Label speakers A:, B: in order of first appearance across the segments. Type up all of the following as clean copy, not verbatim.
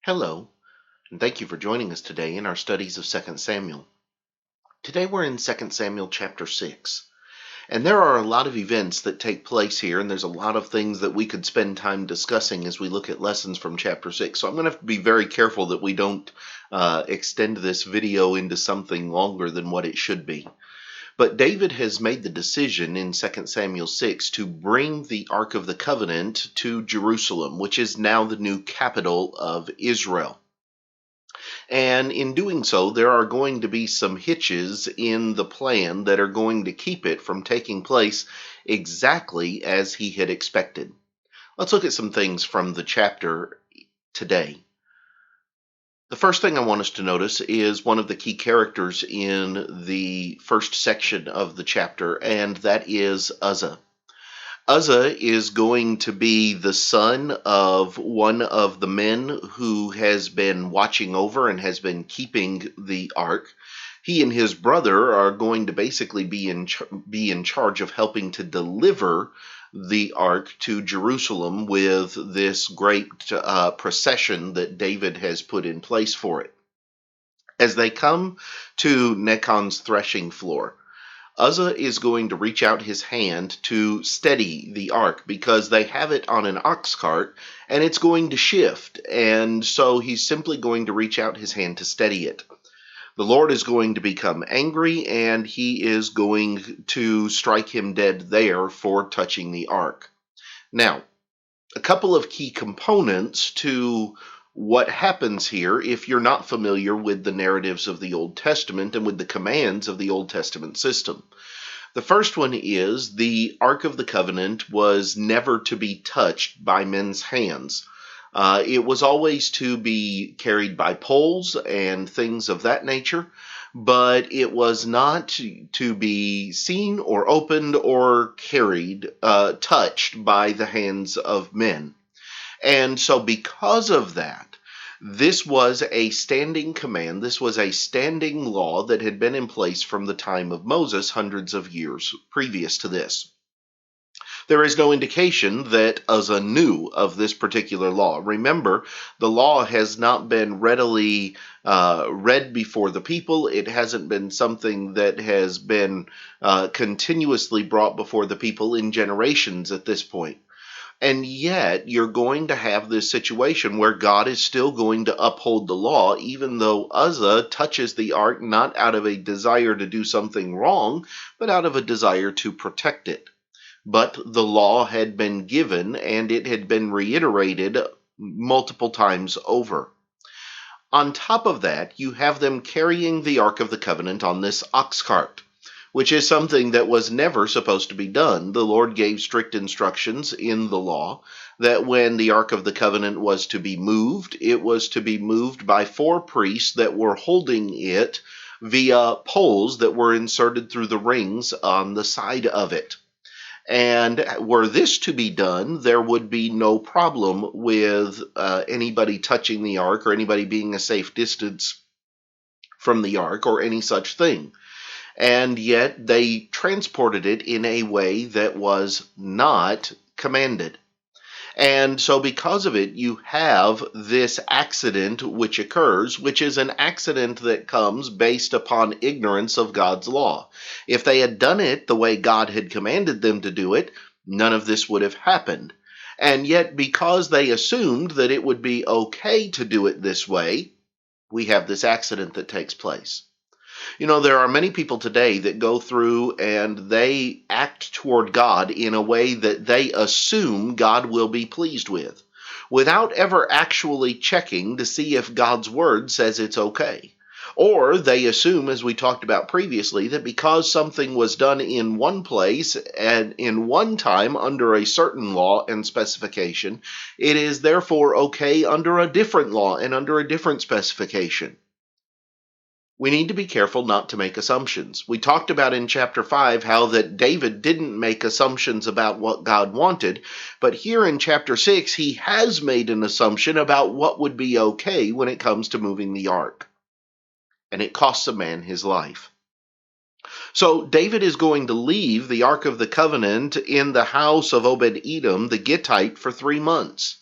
A: Hello, and thank you for joining us today in our studies of 2 Samuel. Today we're in 2 Samuel chapter 6, and there are a lot of events that take place here, and there's a lot of things that we could spend time discussing as we look at lessons from chapter 6. So I'm going to have to be very careful that we don't extend this video into something longer than what it should be. But David has made the decision in 2 Samuel 6 to bring the Ark of the Covenant to Jerusalem, which is now the new capital of Israel. And in doing so, there are going to be some hitches in the plan that are going to keep it from taking place exactly as he had expected. Let's look at some things from the chapter today. The first thing I want us to notice is one of the key characters in the first section of the chapter, and that is Uzzah. Uzzah is going to be the son of one of the men who has been watching over and has been keeping the ark. He and his brother are going to basically be in charge of helping to deliver the ark to Jerusalem with this great procession that David has put in place for it. As they come to Nechan's threshing floor, Uzzah is going to reach out his hand to steady the ark because they have it on an ox cart and it's going to shift. And so he's simply going to reach out his hand to steady it. The Lord is going to become angry and he is going to strike him dead there for touching the ark. Now, a couple of key components to what happens here if you're not familiar with the narratives of the Old Testament and with the commands of the Old Testament system. The first one is the Ark of the Covenant was never to be touched by men's hands. It was always to be carried by poles and things of that nature, but it was not to be seen or opened or carried, touched by the hands of men. And so because of that, this was a standing command, this was a standing law that had been in place from the time of Moses, hundreds of years previous to this. There is no indication that Uzzah knew of this particular law. Remember, the law has not been readily read before the people. It hasn't been something that has been continuously brought before the people in generations at this point. And yet, you're going to have this situation where God is still going to uphold the law, even though Uzzah touches the ark not out of a desire to do something wrong, but out of a desire to protect it. But the law had been given, and it had been reiterated multiple times over. On top of that, you have them carrying the Ark of the Covenant on this ox cart, which is something that was never supposed to be done. The Lord gave strict instructions in the law that when the Ark of the Covenant was to be moved, it was to be moved by 4 priests that were holding it via poles that were inserted through the rings on the side of it. And were this to be done, there would be no problem with anybody touching the ark or anybody being a safe distance from the ark or any such thing. And yet they transported it in a way that was not commanded. And so because of it, you have this accident which occurs, which is an accident that comes based upon ignorance of God's law. If they had done it the way God had commanded them to do it, none of this would have happened. And yet because they assumed that it would be okay to do it this way, we have this accident that takes place. You know, there are many people today that go through and they act toward God in a way that they assume God will be pleased with, without ever actually checking to see if God's word says it's okay. Or they assume, as we talked about previously, that because something was done in one place and in one time under a certain law and specification, it is therefore okay under a different law and under a different specification. We need to be careful not to make assumptions. We talked about in chapter 5 how that David didn't make assumptions about what God wanted, but here in chapter 6 he has made an assumption about what would be okay when it comes to moving the ark. And it costs a man his life. So David is going to leave the Ark of the Covenant in the house of Obed-Edom, the Gittite, for 3 months.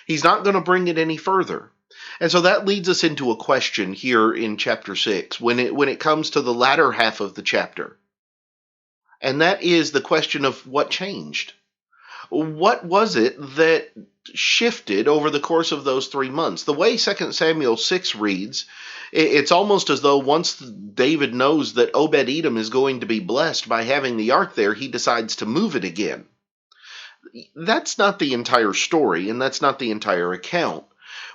A: He's not going to bring it any further. And so that leads us into a question here in chapter 6 when it comes to the latter half of the chapter. And that is the question of what changed. What was it that shifted over the course of those 3 months? The way 2 Samuel 6 reads, it's almost as though once David knows that Obed-Edom is going to be blessed by having the ark there, he decides to move it again. That's not the entire story, and that's not the entire account.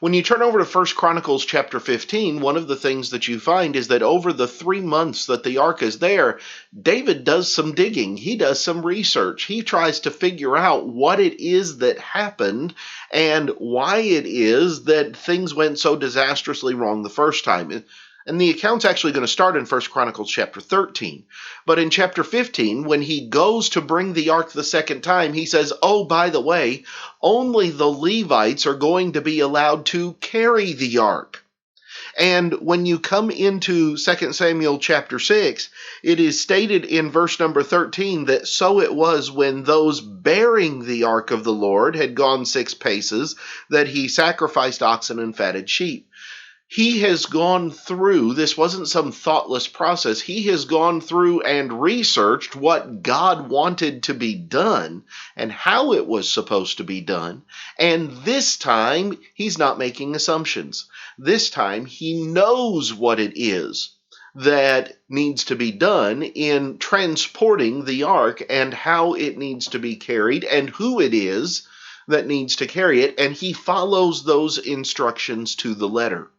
A: When you turn over to 1 Chronicles chapter 15, one of the things that you find is that over the 3 months that the ark is there, David does some digging. He does some research. He tries to figure out what it is that happened and why it is that things went so disastrously wrong the first time. And the account's actually going to start in 1 Chronicles chapter 13. But in chapter 15, when he goes to bring the ark the second time, he says, oh, by the way, only the Levites are going to be allowed to carry the ark. And when you come into 2 Samuel chapter 6, it is stated in verse number 13 that so it was when those bearing the ark of the Lord had gone 6 paces that he sacrificed oxen and fatted sheep. He has gone through, this wasn't some thoughtless process, he has gone through and researched what God wanted to be done and how it was supposed to be done. And this time, he's not making assumptions. This time, he knows what it is that needs to be done in transporting the ark and how it needs to be carried and who it is that needs to carry it. And he follows those instructions to the letter.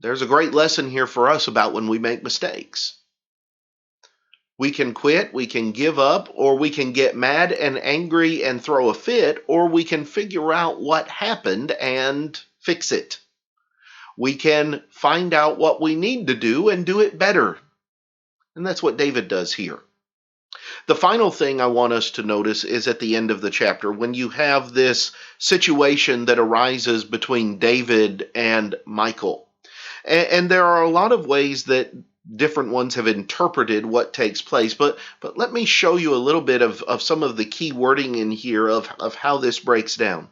A: There's a great lesson here for us about when we make mistakes. We can quit, we can give up, or we can get mad and angry and throw a fit, or we can figure out what happened and fix it. We can find out what we need to do and do it better. And that's what David does here. The final thing I want us to notice is at the end of the chapter, when you have this situation that arises between David and Michal. And there are a lot of ways that different ones have interpreted what takes place, but let me show you a little bit of some of the key wording in here of how this breaks down.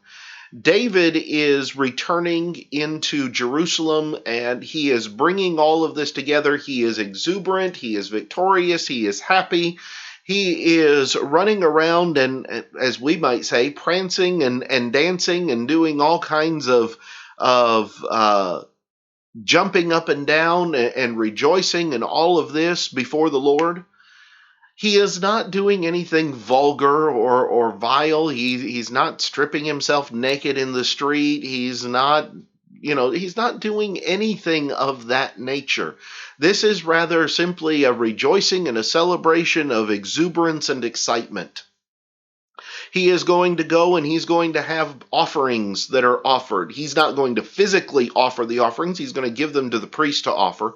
A: David is returning into Jerusalem, and he is bringing all of this together. He is exuberant, he is victorious, he is happy. He is running around and, as we might say, prancing and dancing and doing all kinds of jumping up and down and rejoicing and all of this before the Lord. He is not doing anything vulgar or vile. He's not stripping himself naked in the street. He's not doing anything of that nature. This is rather simply a rejoicing and a celebration of exuberance and excitement. He is going to go and he's going to have offerings that are offered. He's not going to physically offer the offerings. He's going to give them to the priest to offer.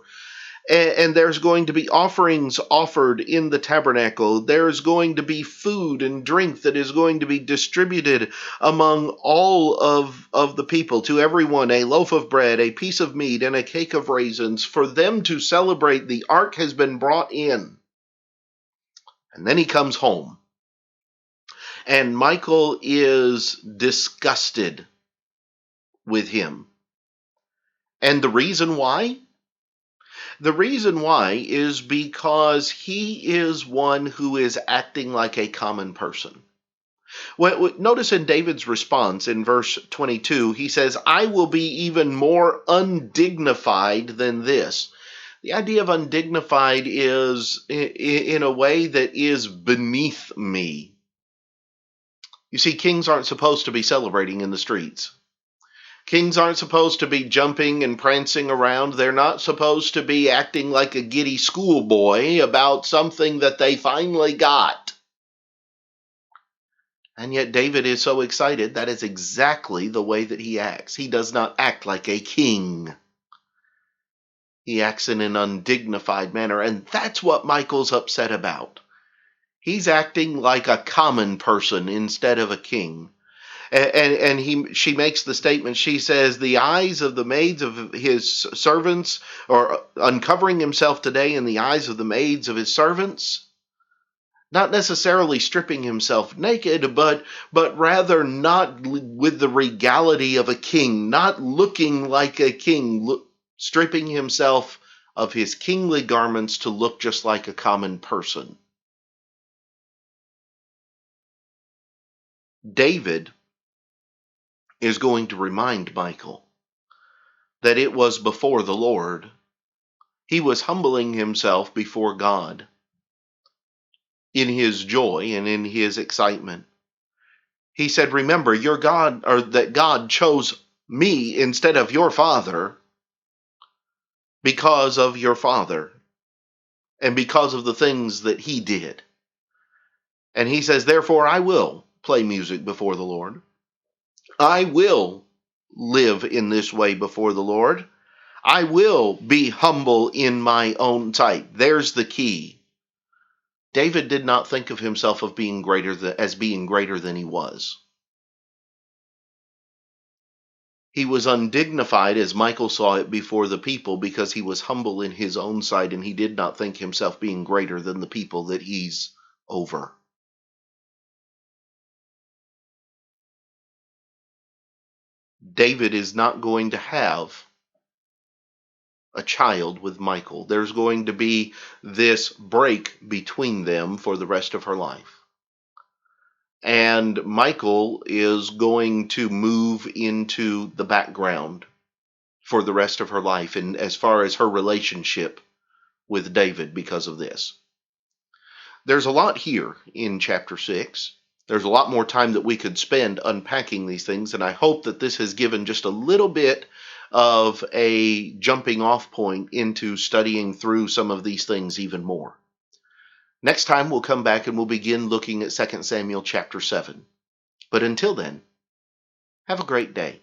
A: And there's going to be offerings offered in the tabernacle. There's going to be food and drink that is going to be distributed among all of the people, to everyone, a loaf of bread, a piece of meat, and a cake of raisins, for them to celebrate the ark has been brought in. And then he comes home. And Michal is disgusted with him. And the reason why? The reason why is because he is one who is acting like a common person. Notice in David's response in verse 22, he says, I will be even more undignified than this. The idea of undignified is in a way that is beneath me. You see, kings aren't supposed to be celebrating in the streets. Kings aren't supposed to be jumping and prancing around. They're not supposed to be acting like a giddy schoolboy about something that they finally got. And yet David is so excited. That is exactly the way that he acts. He does not act like a king. He acts in an undignified manner, and that's what Michal's upset about. He's acting like a common person instead of a king. And she makes the statement, she says, the eyes of the maids of his servants, or uncovering himself today in the eyes of the maids of his servants. Not necessarily stripping himself naked, but rather not with the regality of a king, not looking like a king, stripping himself of his kingly garments to look just like a common person. David is going to remind Michal that it was before the Lord. He was humbling himself before God in his joy and in his excitement. He said, remember, your God, or that God chose me instead of your father because of your father and because of the things that he did. And he says, therefore, I will play music before the Lord. I will live in this way before the Lord. I will be humble in my own sight. There's the key. David did not think of himself as being greater than he was. He was undignified as Michal saw it before the people because he was humble in his own sight and he did not think himself being greater than the people that he's over. David is not going to have a child with Michal. There's going to be this break between them for the rest of her life. And Michal is going to move into the background for the rest of her life, and as far as her relationship with David because of this. There's a lot here in chapter 6. There's a lot more time that we could spend unpacking these things, and I hope that this has given just a little bit of a jumping off point into studying through some of these things even more. Next time we'll come back and we'll begin looking at 2 Samuel chapter 7. But until then, have a great day.